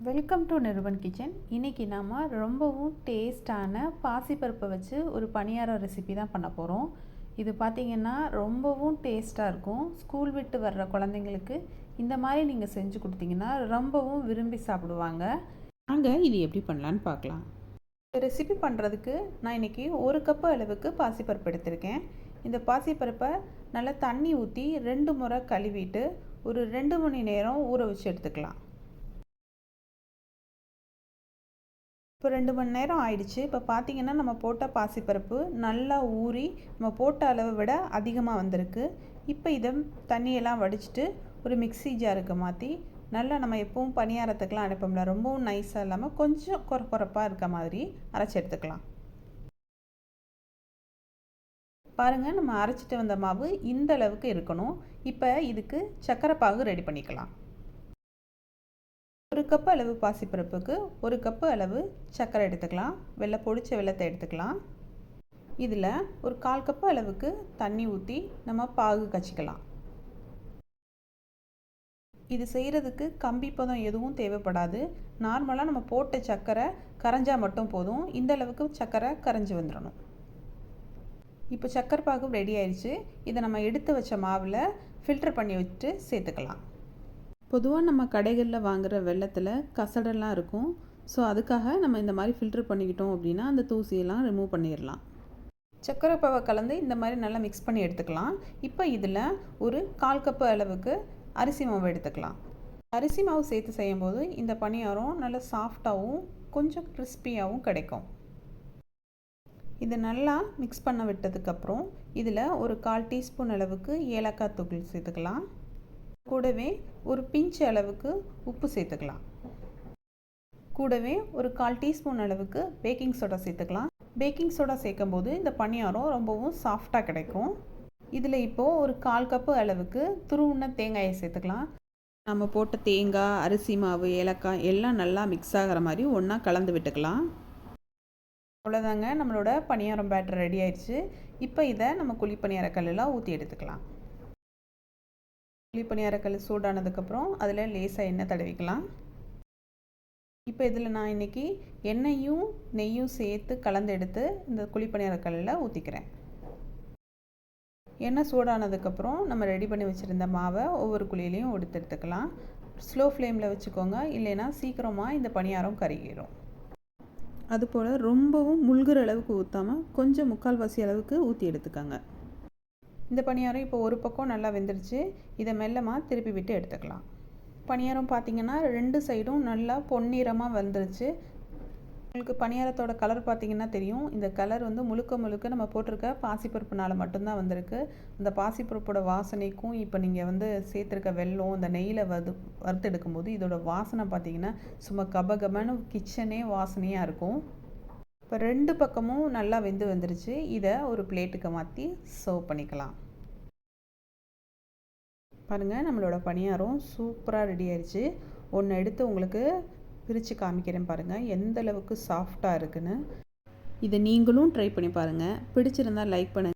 Welcome to Nirupan kitchen. இன்றைக்கி நாம் ரொம்பவும் டேஸ்டான பாசிப்பருப்பை வச்சு ஒரு பணியாரம் ரெசிபி தான் பண்ண போகிறோம். இது பார்த்திங்கன்னா ரொம்பவும் டேஸ்ட்டாக இருக்கும். ஸ்கூல் விட்டு வர்ற குழந்தைங்களுக்கு இந்த மாதிரி நீங்கள் செஞ்சு கொடுத்தீங்கன்னா ரொம்பவும் விரும்பி சாப்பிடுவாங்க. நாங்கள் இது எப்படி பண்ணலான்னு பார்க்கலாம். இந்த ரெசிபி பண்ணுறதுக்கு நான் இன்றைக்கி 1 கப்பு அளவுக்கு பாசிப்பருப்பு எடுத்திருக்கேன். இந்த பாசிப்பருப்பை நல்லா தண்ணி ஊற்றி 2 முறை கழுவிட்டு ஒரு 2 மணி நேரம் ஊற வச்சு எடுத்துக்கலாம். இப்போ 2 மணி நேரம் ஆயிடுச்சு. இப்போ பார்த்திங்கன்னா நம்ம போட்ட பாசிப்பருப்பு நல்லா ஊறி நம்ம போட்ட அளவை விட அதிகமாக வந்திருக்கு. இப்போ இதை தண்ணியெல்லாம் வடிச்சிட்டு ஒரு மிக்ஸி ஜாருக்கு மாற்றி நல்லா நம்ம எப்பவும் பணியாரத்துக்கெலாம் அனுப்போம்ல, ரொம்பவும் நைஸாக இல்லாமல் கொஞ்சம் கொரப்பாக இருக்க மாதிரி அரைச்சி எடுத்துக்கலாம். பாருங்கள், நம்ம அரைச்சிட்டு வந்த மாவு இந்த அளவுக்கு இருக்கணும். இப்போ இதுக்கு சர்க்கரை பாகு ரெடி பண்ணிக்கலாம். 1 கப்பு அளவு பாசிப்பருப்புக்கு 1 கப்பு அளவு சர்க்கரை எடுத்துக்கலாம். பொடிச்ச வெல்லத்தை எடுத்துக்கலாம். இதில் ஒரு 1/4 கப்பு அளவுக்கு தண்ணி ஊற்றி நம்ம பாகு காய்ச்சிக்கலாம். இது செய்கிறதுக்கு கம்பி பதம் எதுவும் தேவைப்படாது. நார்மலாக நம்ம போட்ட சர்க்கரை கரைஞ்சால் மட்டும் போதும். இந்த அளவுக்கு சர்க்கரை கரைஞ்சி வந்துடணும். இப்போ சர்க்கரை பாகு ரெடி ஆயிடுச்சு. இதை நம்ம எடுத்து வச்ச மாவில் ஃபில்டர் பண்ணி வச்சுட்டு சேர்த்துக்கலாம். பொதுவாக நம்ம கடைகளில் வாங்குகிற வெல்லத்தில் கசடெல்லாம் இருக்கும். ஸோ அதுக்காக நம்ம இந்த மாதிரி ஃபில்டர் பண்ணிக்கிட்டோம் அப்படின்னா அந்த தூசியெல்லாம் ரிமூவ் பண்ணிடலாம். சர்க்கரை பாவை கலந்து இந்த மாதிரி நல்லா மிக்ஸ் பண்ணி எடுத்துக்கலாம். இப்போ இதில் ஒரு 1/4 கப்பு அளவுக்கு அரிசி மாவு எடுத்துக்கலாம். அரிசி மாவு சேர்த்து செய்யும்போது இந்த பணியாரம் நல்லா சாஃப்டாகவும் கொஞ்சம் கிறிஸ்பியாகவும் கிடைக்கும். இது நல்லா மிக்ஸ் பண்ண விட்டதுக்கப்புறம் இதில் ஒரு 1/4 டீஸ்பூன் அளவுக்கு ஏலக்காய் தூள் சேர்த்துக்கலாம். கூடவே ஒரு பிஞ்ச் அளவுக்கு உப்பு சேர்த்துக்கலாம். கூடவே ஒரு 1/4 டீஸ்பூன் அளவுக்கு பேக்கிங் சோடா சேர்த்துக்கலாம். பேக்கிங் சோடா சேர்க்கும் போது இந்த பணியாரம் ரொம்பவும் சாஃப்டாக கிடைக்கும். இதில் இப்போது ஒரு 1/4 கப்பு அளவுக்கு துருவின தேங்காயை சேர்த்துக்கலாம். நம்ம போட்ட தேங்காய், அரிசி மாவு, ஏலக்காய் எல்லாம் நல்லா மிக்ஸ் ஆகிற மாதிரி ஒன்றா கலந்து விட்டுக்கலாம். அவ்வளோதாங்க, நம்மளோட பணியாரம் பேட்டர் ரெடி ஆயிடுச்சு. இப்போ இதை நம்ம குழி பணியார கல்லில் ஊற்றி எடுத்துக்கலாம். குழி பணியாரக்கல் சூடானதுக்கப்புறம் அதில் லேசாக எண்ணெய் தடவிக்கலாம். இப்போ இதில் நான் இன்றைக்கி எண்ணெயும் நெய்யும் சேர்த்து கலந்து எடுத்து இந்த குழி பணியாரக்கல்லில் ஊற்றிக்கிறேன். எண்ணெய் சூடானதுக்கப்புறம் நம்ம ரெடி பண்ணி வச்சுருந்த மாவை ஒவ்வொரு குழியிலையும் எடுத்துக்கலாம். ஸ்லோ ஃப்ளேமில் வச்சுக்கோங்க, இல்லைன்னா சீக்கிரமாக இந்த பணியாரம் கருகிடும். அதுபோல் ரொம்பவும் முழுகிற அளவுக்கு ஊற்றாமல் கொஞ்சம் 3/4 அளவுக்கு ஊற்றி எடுத்துக்கோங்க. இந்த பணியாரம் இப்போ ஒரு பக்கம் நல்லா வெந்துருச்சு. இதை மெல்லமாக திருப்பி விட்டு எடுத்துக்கலாம். பணியாரம் பார்த்திங்கன்னா 2 சைடும் நல்லா பொன்னிறமாக வந்துருச்சு. உங்களுக்கு பணியாரத்தோட கலர் பார்த்திங்கன்னா தெரியும். இந்த கலர் வந்து முழுக்க நம்ம போட்டிருக்க பாசிப்பருப்புனால் மட்டும்தான் வந்திருக்கு. அந்த பாசிப்பருப்போட வாசனைக்கும் இப்போ நீங்கள் வந்து சேர்த்துருக்க வெல்லம் இந்த நெய்யில் வறுத்து எடுக்கும்போது இதோட வாசனை பார்த்திங்கன்னா சும்மா கபகபன்னு கிச்சனே வாசனையாக இருக்கும். இப்போ 2 பக்கமும் நல்லா வந்துருச்சு. இதை ஒரு பிளேட்டுக்கு மாற்றி சர்வ் பண்ணிக்கலாம். பாருங்கள், நம்மளோட பணியாரம் சூப்பராக ரெடி ஆயிடுச்சு. ஒன்று எடுத்து உங்களுக்கு பிரித்து காமிக்கிறேன் பாருங்கள் எந்த அளவுக்கு சாஃப்டாக இருக்குன்னு. இதை நீங்களும் ட்ரை பண்ணி பாருங்கள். பிடிச்சிருந்தால் லைக் பண்ணுங்கள்.